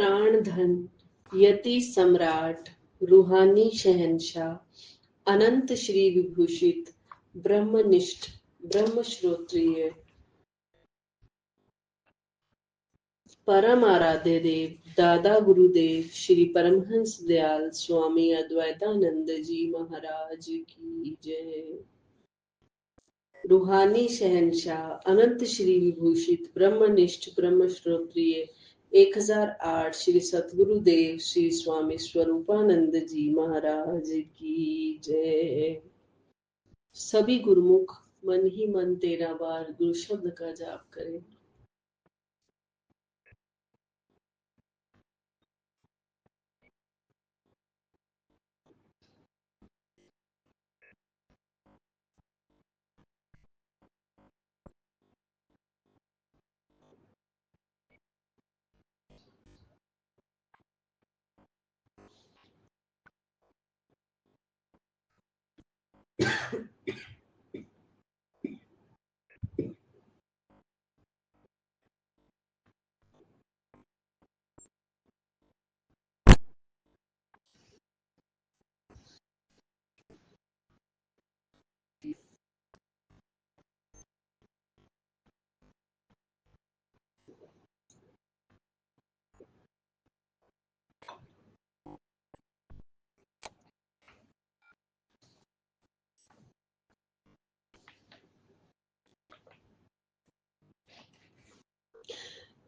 प्राण धन, यति सम्राट, रूहानी शहंशाह, अनंत श्री विभूषित, ब्रह्मनिष्ठ, ब्रह्म श्रोत्रिय, परम आराध्य देव, दादा गुरुदेव श्री परमहंस दयाल स्वामी अद्वैतानंद जी महाराज की जय। रूहानी शहंशाह, अनंत श्री विभूषित, ब्रह्मनिष्ठ, ब्रह्म श्रोत्रिय, 1008 श्री सतगुरुदेव श्री स्वामी स्वरूपानंद जी महाराज की जय। सभी गुरुमुख मन ही मन 13 बार गुरु शब्द का जाप करें।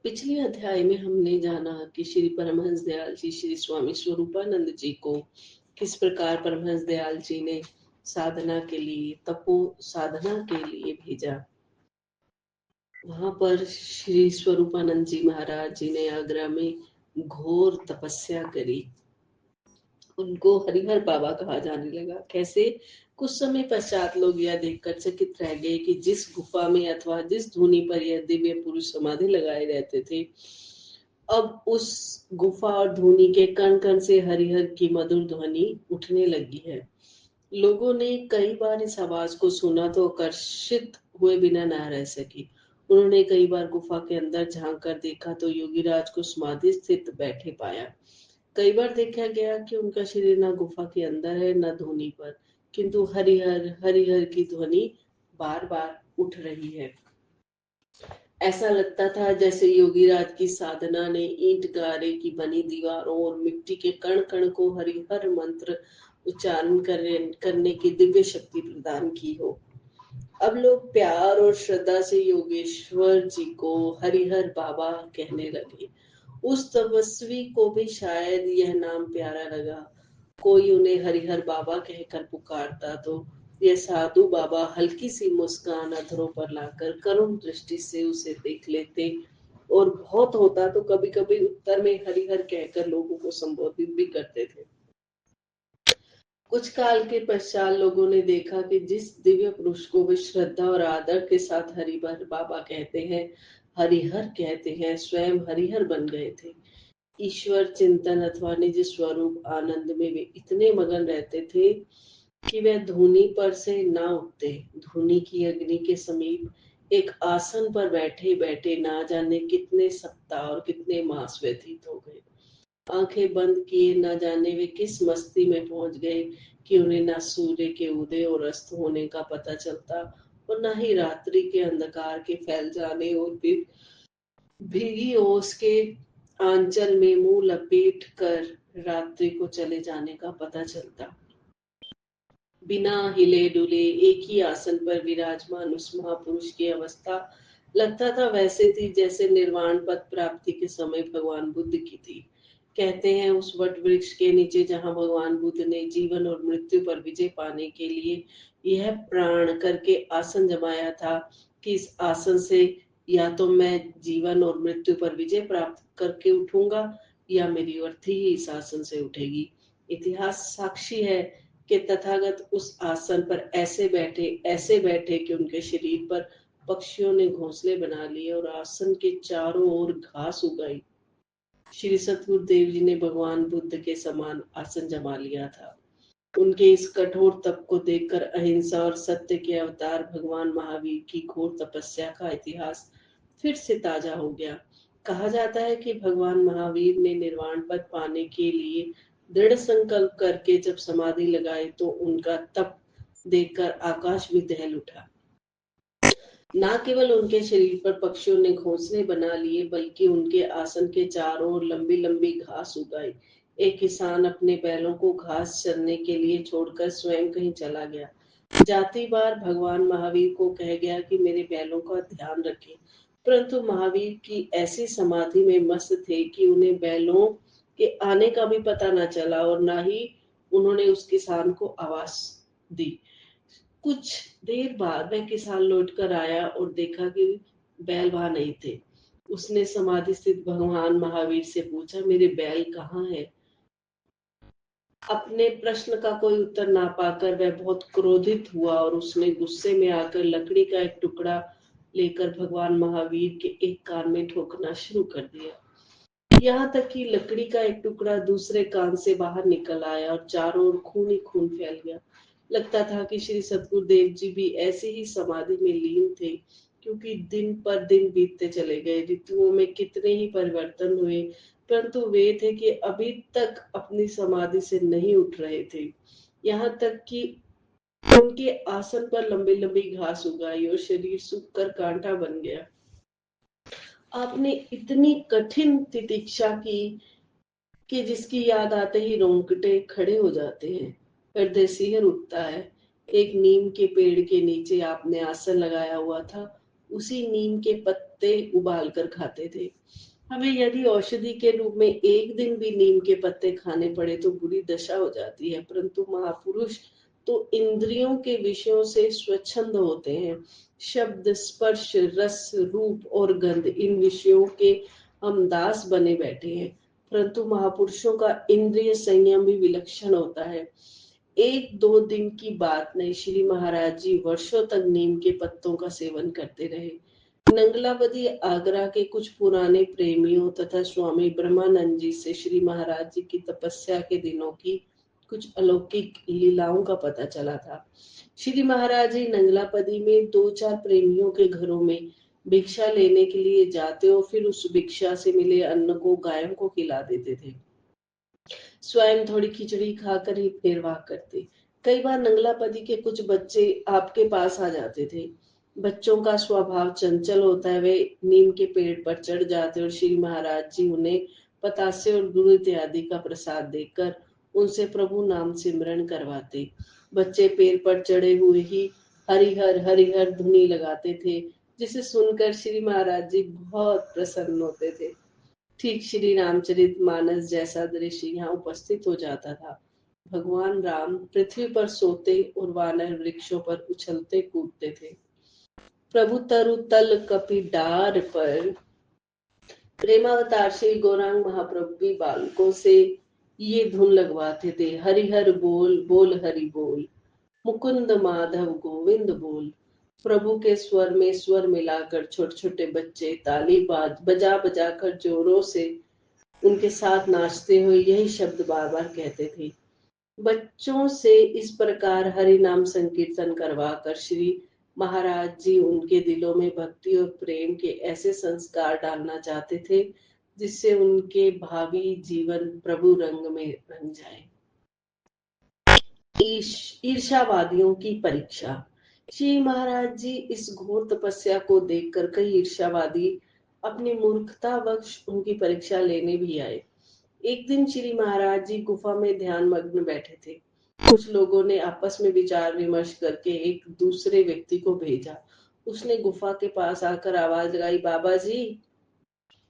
पिछले अध्याय में हमने जाना कि श्री परमहंस दयाल जी श्री स्वामी स्वरूपानंद जी को किस प्रकार परमहंस दयाल जी ने साधना के लिए, तपो साधना के लिए भेजा। वहां पर श्री स्वरूपानंद जी महाराज जी ने आगरा में घोर तपस्या करी। उनको हरिहर बाबा कहा जाने लगा। कैसे? कुछ समय पश्चात लोग यह देखकर चकित रह गए कि जिस गुफा में अथवा जिस धूनी पर यह दिव्य पुरुष समाधि लगाए रहते थे, अब उस गुफा और धूनी के कण कण से हरिहर की मधुर ध्वनि उठने लगी है। लोगों ने कई बार इस आवाज को सुना तो आकर्षित हुए बिना न रह सके। उन्होंने कई बार गुफा के अंदर झांक कर देखा तो योगीराज को समाधि स्थित बैठे पाया। कई बार देखा गया कि उनका शरीर न गुफा के अंदर है न धूनी पर, किंतु हरिहर हरिहर की ध्वनि बार बार उठ रही है। ऐसा लगता था जैसे योगीराज की साधना ने ईंट गारे की बनी दीवारों और मिट्टी के कण कण को हरिहर मंत्र उच्चारण करने की दिव्य शक्ति प्रदान की हो। अब लोग प्यार और श्रद्धा से योगेश्वर जी को हरिहर बाबा कहने लगे। उस तपस्वी को भी शायद यह नाम प्यारा लगा। कोई उन्हें हरिहर बाबा कहकर पुकारता तो यह साधु बाबा हल्की सी मुस्कान अधरों पर लाकर करुण दृष्टि से उसे देख लेते और बहुत होता तो कभी कभी उत्तर में हरिहर कहकर लोगों को संबोधित भी करते थे। कुछ काल के पश्चात लोगों ने देखा कि जिस दिव्य पुरुष को वे श्रद्धा और आदर के साथ हरिहर बाबा कहते हैं, हरिहर कहते हैं, स्वयं हरिहर बन गए थे। ईश्वर चिंतन अथवा निज स्वरूप आनंद में वे इतने मगन रहते थे कि वे धूनी पर से ना उठते। धूनी की अग्नि के समीप एक आसन पर बैठे बैठे ना जाने कितने सप्ताह और कितने मास व्यतीत हो गए। आंखें बंद किए न जाने वे किस मस्ती में पहुंच गए कि उन्हें न सूर्य के उदय और अस्त होने का पता चलता और न ही रात्रि के अंधकार के फैल जाने और फिर भीगी ओस के आंचल में मुंह लपेट कर रात्रि को चले जाने का पता चलता। बिना हिले डुले एक ही आसन पर विराजमान उस महापुरुष की अवस्था लगता था वैसे थी जैसे निर्वाण पद प्राप्ति के समय भगवान बुद्ध की थी। कहते हैं उस वट वृक्ष के नीचे जहां भगवान बुद्ध ने जीवन और मृत्यु पर विजय पाने के लिए यह प्राण करके आसन जमाया था कि इस आसन से या तो मैं जीवन और मृत्यु पर विजय प्राप्त करके उठूंगा या मेरी अर्थी ही इस आसन से उठेगी। इतिहास साक्षी है कि तथागत उस आसन पर ऐसे बैठे कि उनके शरीर पर पक्षियों ने घोंसले बना लिए और आसन के चारों ओर घास उगाई। श्री सतगुरुदेव जी ने भगवान बुद्ध के समान आसन जमा लिया था। उनके इस कठोर तप को देखकर अहिंसा और सत्य के अवतार भगवान महावीर की घोर तपस्या का इतिहास फिर से ताजा हो गया। कहा जाता है कि भगवान महावीर ने निर्वाण पद पाने के लिए दृढ़ संकल्प करके जब समाधि लगाई तो उनका तप देखकर आकाश भी दहल उठा। न केवल उनके शरीर पर पक्षियों ने घोंसले बना लिए, बल्कि उनके आसन के चारों ओर लंबी लंबी घास उगाई। एक किसान अपने बैलों को घास चरने के लिए छोड़कर स्वयं कहीं चला गया। जाती बार भगवान महावीर को कह गया कि मेरे बैलों का ध्यान रखें, परंतु महावीर की ऐसी समाधि में मस्त थे कि उन्हें बैलों के आने का भी पता न चला और न ही उन्होंने उस किसान को आवाज दी। कुछ देर बाद वह किसान लौटकर आया और देखा कि बैल वहां नहीं थे। उसने समाधि स्थित भगवान महावीर से पूछा, मेरे बैल कहाँ है? अपने प्रश्न का कोई उत्तर ना पाकर वह बहुत क्रोधित हुआ और उसने गुस्से में आकर लकड़ी का एक टुकड़ा लेकर भगवान महावीर के एक कान में ठोकना शुरू कर दिया। यहाँ तक कि लकड़ी का एक टुकड़ा दूसरे कान से बाहर निकल आया और चारों ओर खून ही खून फैल गया। लगता था कि श्री सतगुरुदेव जी भी ऐसी ही समाधि में लीन थे, क्योंकि दिन पर दिन बीतते चले गए। ऋतुओं में कितने ही परिवर्तन हुए, परंतु वे थे कि अभी तक अपनी समाधि से नहीं उठ रहे थे। यहाँ तक कि उनके आसन पर लंबी लंबी घास उगाई और शरीर सूखकर कांटा बन गया। आपने इतनी कठिन तितिक्षा की कि जिसकी याद आते ही रोंगटे खड़े हो जाते हैं, हृदय सिहर उठता है। एक नीम के पेड़ के नीचे आपने आसन लगाया हुआ था, उसी नीम के पत्ते उबाल कर खाते थे। हमें यदि औषधि के रूप में एक दिन भी नीम के पत्ते खाने पड़े तो बुरी दशा हो जाती है, परंतु महापुरुष तो इंद्रियों के विषयों से स्वच्छंद होते हैं। शब्द, स्पर्श, रस, रूप और गंध, इन विषयों के हम दास बने बैठे हैं, परंतु महापुरुषों का इंद्रिय संयम भी विलक्षण होता है। एक दो दिन की बात नहीं, श्री महाराज जी वर्षों तक नीम के पत्तों का सेवन करते रहे। नंगलाबदी आगरा के कुछ पुराने प्रेमियों तथा स्वामी ब्रह्मानंद जी से श्री महाराज जी की तपस्या के दिनों की कुछ अलौकिक लीलाओं का पता चला था। श्री महाराज जी नंगलापदी में दो चार प्रेमियों के घरों में भिक्षा लेने के लिए जाते और फिर उस भिक्षा से मिले अन्न को गायों को खिला देते थे। स्वयं थोड़ी खिचड़ी खाकर ही निर्वाह करते। कई बार नंगलापदी के कुछ बच्चे आपके पास आ जाते थे। बच्चों का स्वभाव चंचल होता है, वे नीम के पेड़ पर चढ़ जाते और श्री महाराज जी उन्हें पतासे और गुड़ इत्यादि का प्रसाद देकर उनसे प्रभु नाम सिमरन करवाते। बच्चे पेड़ पर चढ़े हुए ही हरिहर हरिहर धुनी लगाते थे, जिसे सुनकर श्री महाराज जी बहुत प्रसन्न होते थे। ठीक श्री रामचरित मानस जैसा दृश्य यहाँ उपस्थित हो जाता था। भगवान राम पृथ्वी पर सोते और वानर वृक्षों पर उछलते कूदते थे। प्रभु तरु तल कपि डार पर प्रेमावतार श्री गौरांग महाप्रभु भी बालकों से ये धुन लगवाते थे, हरिहर बोल बोल हरि बोल, मुकुंद माधव गोविंद बोल। प्रभु के स्वर में स्वर मिलाकर छोटे छोटे बच्चे ताली बजा बजा कर जोरों से उनके साथ नाचते हुए यही शब्द बार बार कहते थे। बच्चों से इस प्रकार हरि नाम संकीर्तन करवाकर श्री महाराज जी उनके दिलों में भक्ति और प्रेम के ऐसे संस्कार डालना चाहते थे जिससे उनके भावी जीवन प्रभु रंग में रंग जाए। ईर्ष्यावादियों की परीक्षा। श्री महाराज जी इस घोर तपस्या को देखकर कई ईर्ष्यावादी अपनी मूर्खतावश उनकी परीक्षा लेने भी आए। एक दिन श्री महाराज जी गुफा में ध्यान मग्न बैठे थे। कुछ लोगों ने आपस में विचार विमर्श करके एक दूसरे व्यक्ति को भेजा। उसने गुफा के पास आकर आवाज लगाई, बाबा जी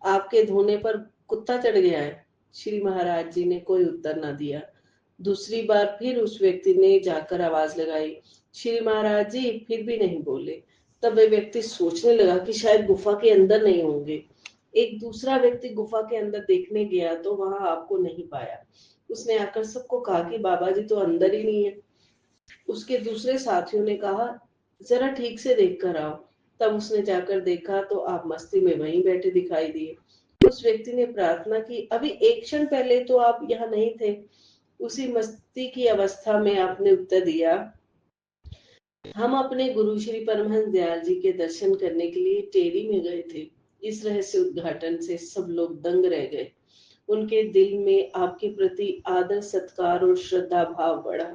आपके धोने पर कुत्ता चढ़ गया है। श्री महाराज जी ने कोई उत्तर न दिया। दूसरी बार फिर उस व्यक्ति ने जाकर आवाज लगाई, श्री महाराज जी फिर भी नहीं बोले। तब वह व्यक्ति सोचने लगा कि शायद गुफा के अंदर नहीं होंगे। एक दूसरा व्यक्ति गुफा के अंदर देखने गया तो वहां आपको नहीं पाया। उसने आकर सबको कहा कि बाबा जी तो अंदर ही नहीं है। उसके दूसरे साथियों ने कहा, जरा ठीक से देख कर आओ। तब उसने जाकर देखा तो आप मस्ती में वहीं बैठे दिखाई दिए। उस व्यक्ति ने प्रार्थना की, अभी एक क्षण पहले तो आप यहाँ नहीं थे। उसी मस्ती की अवस्था में आपने उत्तर दिया, हम अपने गुरु श्री परमहंस दयाल जी के दर्शन करने के लिए टेरी में गए थे। इस रहस्य उद्घाटन से सब लोग दंग रह गए। उनके दिल में आपके प्रति आदर सत्कार और श्रद्धा भाव बढ़ा।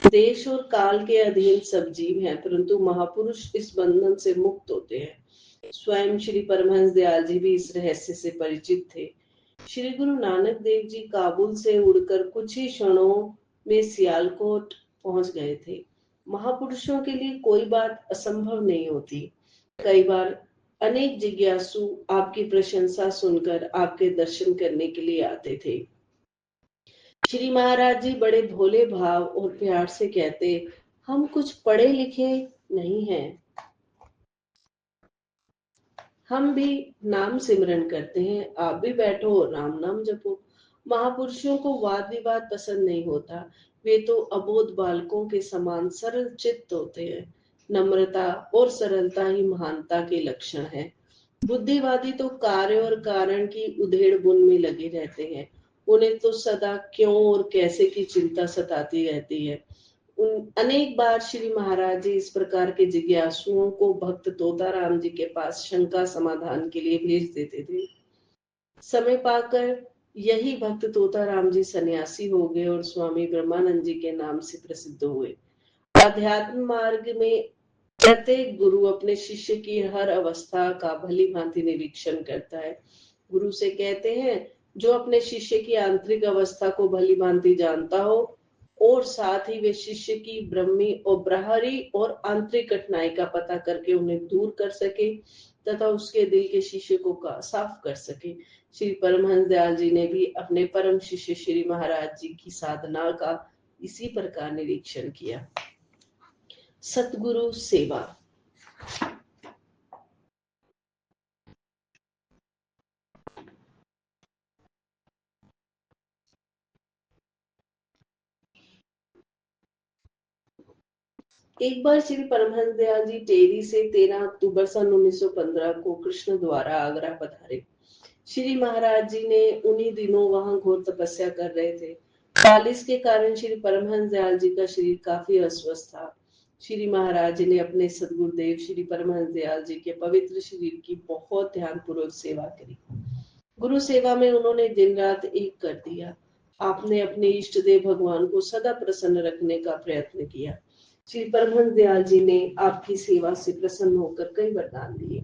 देश और काल के अधीन सब जीव हैं, परंतु महापुरुष इस बंधन से मुक्त होते हैं। स्वयं श्री परमहंस दयाल जी भी इस रहस्य से परिचित थे। श्री गुरु नानक देव जी काबुल से उड़कर कुछ ही क्षणों में सियालकोट पहुंच गए थे। महापुरुषों के लिए कोई बात असंभव नहीं होती। कई बार अनेक जिज्ञासु आपकी प्रशंसा सुनकर आपके दर्शन करने के लिए आते थे। श्री महाराज जी बड़े भोले भाव और प्यार से कहते, हम कुछ पढ़े लिखे नहीं हैं, हम भी नाम सिमरन करते हैं, आप भी बैठो और राम नाम जपो। महापुरुषों को वाद विवाद पसंद नहीं होता। वे तो अबोध बालकों के समान सरल चित्त होते हैं। नम्रता और सरलता ही महानता के लक्षण है। बुद्धिवादी तो कार्य और कारण की उधेड़ बुन में लगे रहते हैं। उन्हें तो सदा क्यों और कैसे की चिंता सताती रहती है। अनेक बार श्री महाराज जी इस प्रकार के जिज्ञासुओं को भक्त तोताराम जी के पास शंका समाधान के लिए भेज देते थे। समय पाकर यही भक्त तोताराम जी सन्यासी हो गए और स्वामी ब्रह्मानंद जी के नाम से प्रसिद्ध हुए। अध्यात्म मार्ग में प्रत्येक गुरु अपने शिष्य की हर अवस्था का भली भांति निरीक्षण करता है। गुरु से कहते हैं, जो अपने शिष्य की आंतरिक अवस्था को भली भांति जानता हो और साथ ही वे शिष्य की ब्रह्मी और बाहरी और आंतरिक कठिनाई का पता करके उन्हें दूर कर सके तथा उसके दिल के शिष्य को साफ कर सके। श्री परमहंस दयाल जी ने भी अपने परम शिष्य श्री महाराज जी की साधना का इसी प्रकार निरीक्षण किया। सतगुरु सेवा। एक बार श्री परमहंस दयाल जी टेरी से 13 अक्टूबर सन 1915 को कृष्ण द्वारा आगरा पधारे। श्री महाराज जी ने उन्हीं दिनों वहां घोर तपस्या कर रहे थे। पालिस के कारण श्री परमहंस दयाल जी का शरीर काफी अस्वस्थ था। श्री महाराज जी ने अपने सदगुरुदेव श्री परमहंस दयाल जी के पवित्र शरीर की बहुत ध्यान पूर्वक सेवा करी। गुरु सेवा में उन्होंने दिन रात एक कर दिया। आपने अपने इष्ट देव भगवान को सदा प्रसन्न रखने का प्रयत्न किया। श्री परमहंस दयाल जी ने आपकी सेवा से प्रसन्न होकर कई वरदान दिए।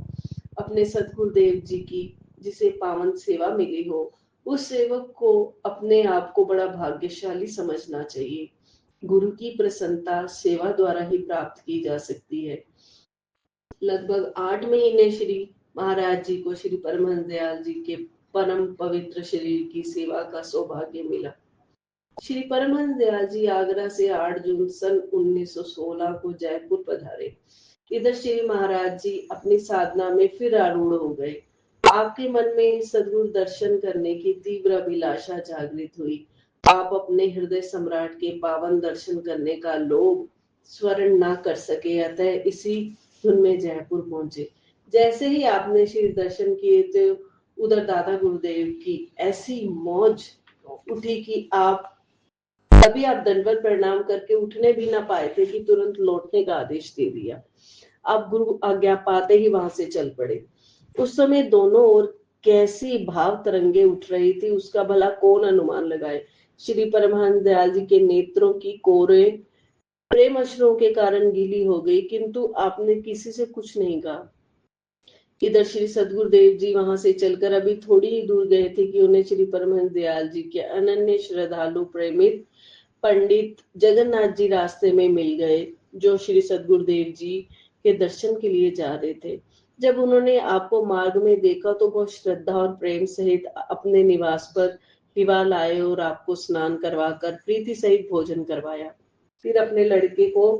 अपने सदगुरुदेव जी की जिसे पावन सेवा मिली हो, उस सेवक को अपने आप को बड़ा भाग्यशाली समझना चाहिए। गुरु की प्रसन्नता सेवा द्वारा ही प्राप्त की जा सकती है। लगभग 8 महीने श्री महाराज जी को श्री परमहंस दयाल जी के परम पवित्र शरीर की सेवा का सौभाग्य मिला। श्री परमहंस दयाल जी आगरा से 8 जून सन 1916 को जयपुर पधारे। इधर श्री महाराज जी अपनी साधना में फिर आरूढ़ हो गए। आपके मन में सद्गुरु दर्शन करने की तीव्र अभिलाषा जागृत हुई। आप अपने हृदय सम्राट के पावन दर्शन करने का लोभ स्वर्ण ना कर सके, अतः इसी धुन में जयपुर पहुंचे। जैसे ही आपने श्री दर्शन किए तो उधर दादा गुरुदेव की ऐसी मौज उठी कि तभी आप दंडवत प्रणाम करके उठने भी ना पाए थे कि तुरंत लौटने का आदेश दे दिया। आप गुरु आज्ञा पाते ही वहां से चल पड़े। उस समय दोनों ओर कैसी भाव तरंगे उठ रही थी, उसका भला कौन अनुमान लगाए। श्री परमहंस दयाल जी के नेत्रों की कोरे प्रेम अश्रुओं के कारण गीली हो गई, किंतु आपने किसी से कुछ नहीं कहा। इधर श्री सदगुरुदेव जी वहां से चलकर अभी थोड़ी ही दूर गए थे कि उन्हें श्री परमहंस दयाल जी के अनन्य श्रद्धालु प्रेमित पंडित जगन्नाथ जी रास्ते में मिल गए, जो श्री सदगुरुदेव जी के दर्शन के लिए जा रहे थे। जब उन्होंने आपको मार्ग में देखा तो बहुत श्रद्धा और प्रेम सहित अपने निवास पर विवाह लाए और आपको स्नान करवाकर प्रीति सहित भोजन करवाया। फिर अपने लड़के को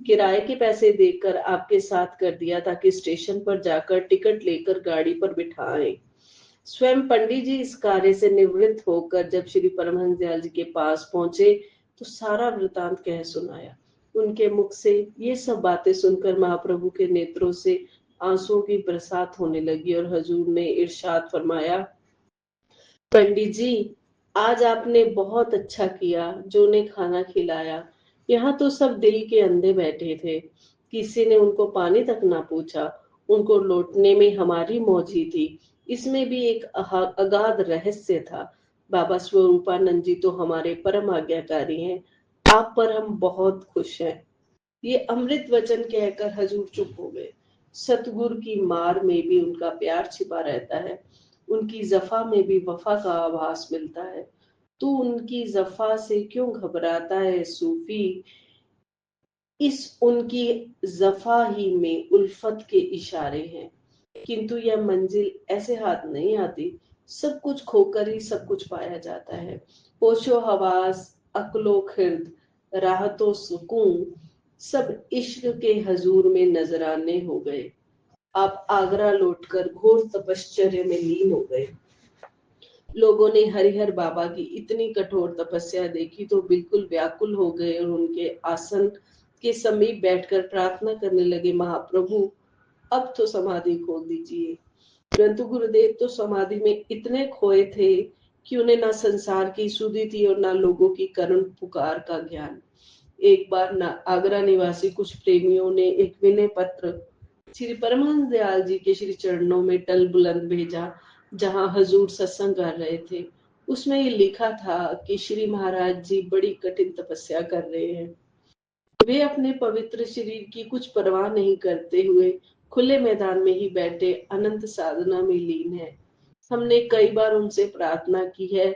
किराए के पैसे देकर आपके साथ कर दिया ताकि स्टेशन पर जाकर टिकट लेकर गाड़ी पर बिठाएं। स्वयं पंडित जी इस कार्य से निवृत्त होकर जब श्री परमहंस दयाल जी के पास पहुंचे तो सारा वृतांत कह सुनाया। उनके मुख से ये सब बातें सुनकर महाप्रभु के नेत्रों से आंसुओं की बरसात होने लगी और हजूर ने इरशाद फरमाया, पंडित जी, आज आपने बहुत अच्छा किया जो उन्हें खाना खिलाया। यहाँ तो सब दिल के अंधे बैठे थे, किसी ने उनको पानी तक ना पूछा उनको लौटने में हमारी मौजी थी। इसमें भी एक अगाध रहस्य था। बाबा स्वरूपानंद जी तो हमारे परम आज्ञाकारी हैं। आप पर हम बहुत खुश हैं। ये अमृत वचन कहकर हजूर चुप हो गए। सतगुरु की मार में भी उनका प्यार छिपा रहता है, उनकी जफा में भी वफा का आभास मिलता है। तू उनकी जफा से क्यों घबराता है सूफी? इस उनकी जफा ही में उल्फत के इशारे हैं। किंतु यह मंजिल ऐसे हाथ नहीं आती। सब कुछ खोकर ही सब कुछ पाया जाता है। होशो हवास, अक्लो खिर्द, राहतो सुकून, सब इश्क के हजूर में नजराने हो गए। आप आगरा लौटकर घोर तपश्चर्य में लीन हो गए। लोगों ने हरिहर बाबा की इतनी कठोर तपस्या देखी तो बिल्कुल व्याकुल हो गए और उनके आसन के समीप बैठकर प्रार्थना करने लगे, महाप्रभु अब तो समाधि खोल दीजिए। परंतु गुरुदेव तो समाधि में इतने खोए थे कि उन्हें ना संसार की सुधि थी और ना लोगों की करुण पुकार का ज्ञान। एक बार ना आगरा निवासी कुछ प्रेमियों ने एक विनय पत्र श्री परमहंस दयाल जी के श्री चरणों में टल बुलंद भेजा, जहां हजूर सत्संग कर रहे थे। उसमें ये लिखा था कि श्री महाराज जी बड़ी कठिन तपस्या कर रहे हैं। वे अपने पवित्र शरीर की कुछ परवाह नहीं करते हुए खुले मैदान में ही बैठे अनंत साधना में लीन है। हमने कई बार उनसे प्रार्थना की है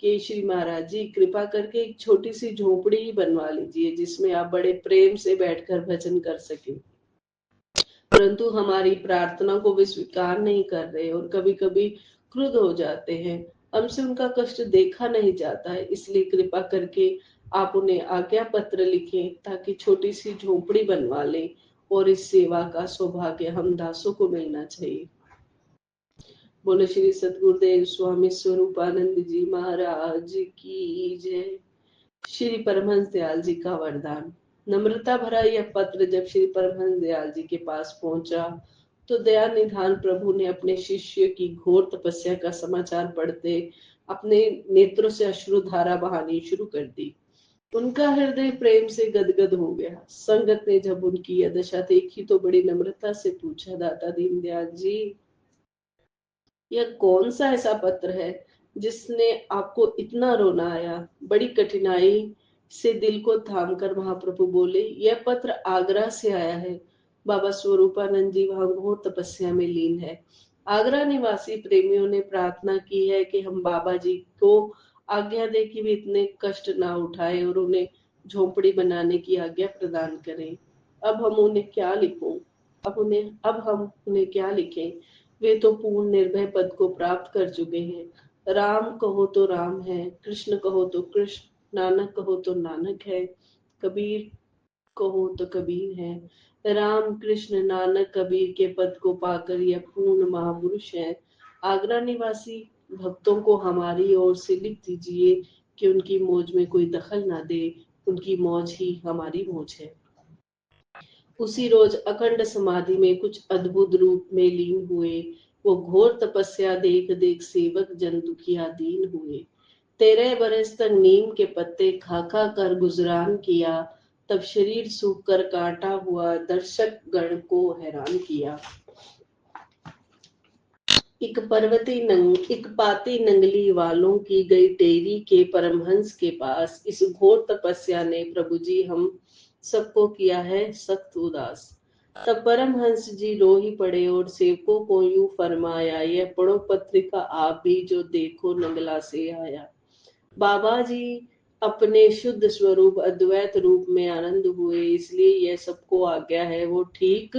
कि श्री महाराज जी कृपा करके एक छोटी सी झोपड़ी ही बनवा लीजिए जिसमें आप बड़े प्रेम से बैठकर भजन कर सकें। परंतु हमारी प्रार्थना को वे स्वीकार नहीं कर रहे और कभी कभी क्रुद्ध हो जाते हैं। हमसे उनका कष्ट देखा नहीं जाता है, इसलिए कृपा करके आप उन्हें आज्ञा पत्र लिखें ताकि छोटी सी झोपड़ी बनवा लें और इस सेवा का सौभाग्य हम दासों को मिलना चाहिए। बोलो श्री सतगुरुदेव स्वामी स्वरूपानंद जी महाराज की जय। श्री परमहंस दयाल जी का वरदान। नम्रता भरा यह पत्र जब श्री परमहंस दयाल जी के पास पहुंचा तो दया निधान प्रभु ने अपने शिष्य की घोर तपस्या का समाचार पढ़ते अपने नेत्रों से अश्रुधारा बहानी शुरू कर दी। उनका हृदय प्रेम से गदगद हो गया। संगत ने जब उनकी यह दशा देखी तो बड़ी नम्रता से पूछा, दाता दीनदयाल जी, यह कौन सा ऐसा पत्र है जिसने आपको इतना रोना आया? बड़ी कठिनाई से दिल को थाम कर महाप्रभु बोले, यह पत्र आगरा से आया है। बाबा स्वरूपानंद जी वहां घोर तपस्या में लीन है। आगरा निवासी प्रेमियों ने प्रार्थना की है कि हम बाबा जी को आज्ञा दे कि वे इतने कष्ट ना उठाए और उन्हें झोपड़ी बनाने की आज्ञा प्रदान करें। अब हम उन्हें क्या लिखूं? अब हम उन्हें क्या लिखें? वे तो पूर्ण निर्भय पद को प्राप्त कर चुके हैं। राम कहो तो राम है, कृष्ण कहो तो कृष्ण, नानक कहो तो नानक है, कबीर कहो तो कबीर है। राम कृष्ण नानक कबीर के पद को पाकर यह पूर्ण महापुरुष है। आगरा निवासी भक्तों को हमारी ओर से लिख दीजिए कि उनकी मौज में कोई दखल ना दे, उनकी मौज ही हमारी मौज है। उसी रोज अखंड समाधि में कुछ अद्भुत रूप में लीन हुए। वो घोर तपस्या देख देख सेवक जन दुखिया दीन हुए। 13 बरस तक नीम के पत्ते खा खा कर गुजरान किया, तब शरीर सूख कर कांटा हुआ दर्शक गण को हैरान किया। एक पाती नंगली वालों की गई टेरी के परमहंस के पास इस घोर तपस्या ने प्रभु जी हम सबको किया है सख्त उदास। तब परमहंस जी रो ही पड़े और सेवकों को यूं फरमाया, यह पढ़ो पत्रिका आप भी जो देखो नंगला से आया। बाबा जी अपने शुद्ध स्वरूप अद्वैत रूप में आनंद हुए, इसलिए यह सबको आज्ञा है वो ठीक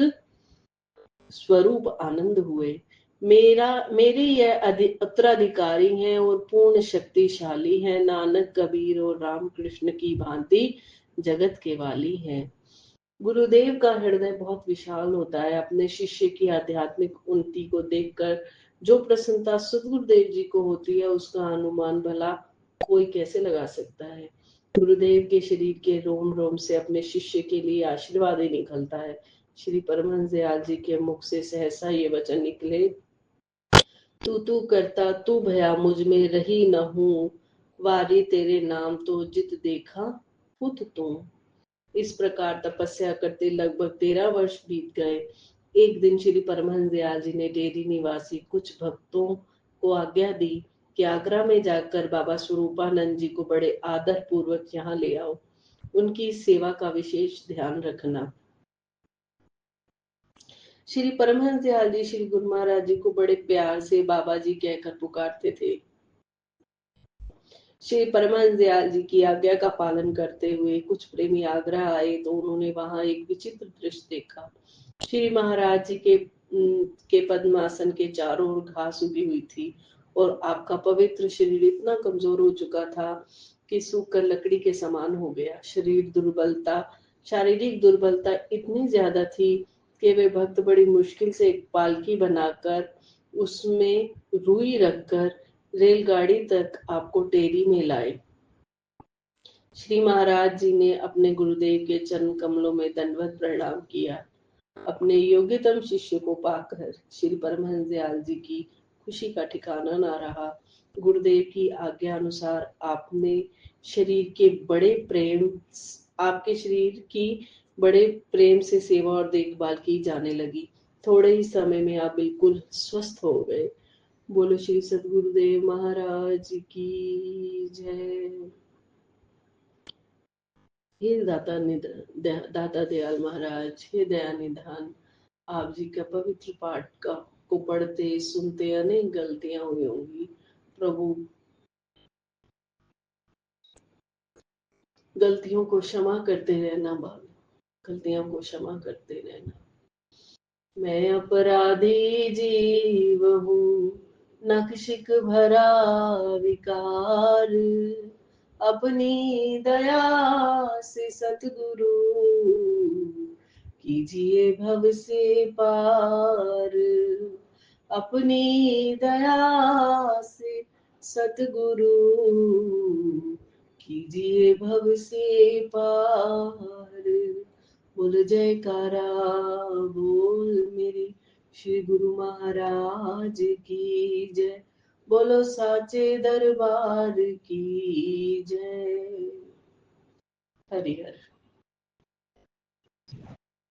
स्वरूप आनंद हुए। मेरे यह उत्तराधिकारी हैं और पूर्ण शक्तिशाली हैं। नानक कबीर और राम कृष्ण की भांति जगत के वाली हैं। गुरुदेव का हृदय बहुत विशाल होता है। अपने शिष्य की आध्यात्मिक उन्नति को देखकर जो प्रसन्नता सदगुरुदेव जी को होती है उसका अनुमान भला कोई कैसे लगा सकता है। गुरुदेव के शरीर के रोम रोम से अपने शिष्य के लिए आशीर्वाद ही निकलता है। श्री परमहंस दयाल जी के मुख से सहसा ये वचन निकले, तू करता तू भया मुझ में रही न हूं, वारी तेरे नाम तो जित देखा पुत तू। इस प्रकार तपस्या करते लगभग 13 वर्ष बीत गए। एक दिन श्री परमहंस दयाल जी ने डेरी निवासी कुछ भक्तों को आज्ञा दी कि आगरा में जाकर बाबा स्वरूपानंद जी को बड़े आदर पूर्वक यहाँ ले आओ, उनकी सेवा का विशेष ध्यान रखना। श्री परमहंस दयाल जी श्री गुरु महाराज जी को बड़े प्यार से बाबा जी कहकर पुकारते थे। श्री परमहंस दयाल जी की आज्ञा का पालन करते हुए कुछ प्रेमी आगरा आए तो उन्होंने वहां एक विचित्र दृश्य देखा। श्री महाराज जी के पद्मासन के चारों ओर घास उगी हुई थी और आपका पवित्र शरीर इतना कमजोर हो चुका था कि सूखकर लकड़ी के समान हो गया। शारीरिक दुर्बलता इतनी ज्यादा थी कि वे भक्त बड़ी मुश्किल से एक पालकी बनाकर उसमें रुई रखकर रेलगाड़ी तक आपको टेरी में लाए। श्री महाराज जी ने अपने गुरुदेव के चरण कमलों में दंडवत प्रणाम किया। अपने योग्यतम शिष्य को पाकर श्री परमहंस दयाल जी की खुशी का ठिकाना ना रहा। गुरुदेव की आज्ञा अनुसार आपके शरीर की बड़े प्रेम से सेवा और देखभाल की जाने लगी। थोड़े ही समय में आप बिल्कुल स्वस्थ हो गए। बोलो श्री सद्गुरुदेव महाराज की जय। हे दाता दयाल महाराज, हे दया निधान, आप जी का पवित्र पाठ को पढ़ते सुनते अनेक गलतियां हुई होंगी। प्रभु गलतियों को क्षमा करते रहना, गलतियों को क्षमा करते रहना। मैं अपराधी जीव हूँ, नक्शिक भरा विकार, अपनी दया से सतगुरु कीजिए भव से पार। अपनी दया से सतगुरु कीजिए भव से पार। बोल जयकारा बोल मेरे श्री गुरु महाराज की जय। बोलो साचे दरबार की जय। हरि हर।